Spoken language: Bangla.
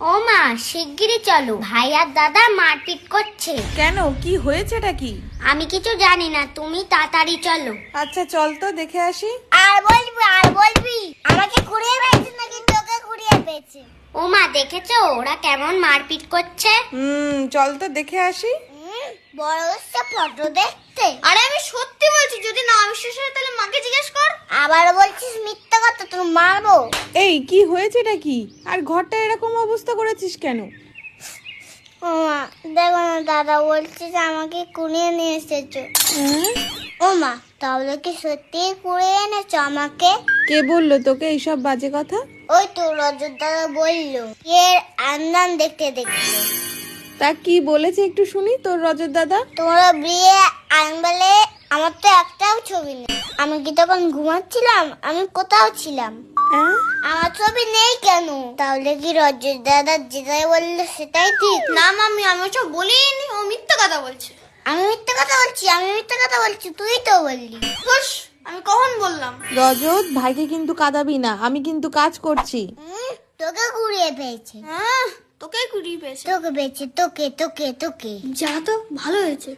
ও মা, শিগগিরই চলো, ভাই আর দাদা মারপিট করছে। কেন, কি হয়েছেটা কি? আমি কিছু জানি না, তুমি তাড়াতাড়ি চলো। আচ্ছা চল তো দেখে আসি। আর বলবি আমাকে কুড়িয়ে পেয়েছে নাকি তোকে কুড়িয়ে পেয়েছে? ও মা, দেখেছো ওরা কেমন মারপিট করছে? চল তো দেখে আসি। বড় হচ্ছে ফটো দেখতে। আরে আমি সত্যি বলছি, যদি না বিশ্বাস হয় তাহলে মাকে জিজ্ঞেস কর। আবার বলছিস মিথ্যা কথা, তোর মারবো। এই কি হয়েছেটা কি? আর ঘরটা এরকম অবস্থা করেছিস কেন? ও মা, দেখো না, দাদা বলছে যে আমাকে কুড়িয়ে নিয়ে এসেছো। ও মা, তাহলে কি সত্যি কুড়িয়ে এনেছো আমাকে? কে বললো তোকে এইসব বাজে কথা? ওই তো রজত দাদা বললো, এর আন্দান দেখতে দেখতে। তা কি বলেছে একটু শুনি তোর রজত দাদা। তোমরা বিয়ে আনবেলে, আমার তো একটাও ছবি নেই। আমি কি তখন ঘুমাচ্ছিলাম? আমি কোথাও ছিলাম? আমার ছবি নেই কেন? তাহলে কি রজত দাদা যেটাই বললো সেটাই ঠিক? না মাম্মি, আমি ওসব বলিনি, ও মিথ্যা কথা বলছে। আমি মিথ্যা কথা বলছি, তুই তো বললি। হুস, আমি কখন বললাম? রজত, ভাইকে কিন্তু কাঁদাবি না, আমি কিন্তু কাজ করছি। তোকে ঘুরিয়ে পেয়েছে। হ্যাঁ, তোকে কুড়িয়ে পেয়েছে। তোকে পেয়েছে, তোকে। যা তো, ভালো হয়েছে।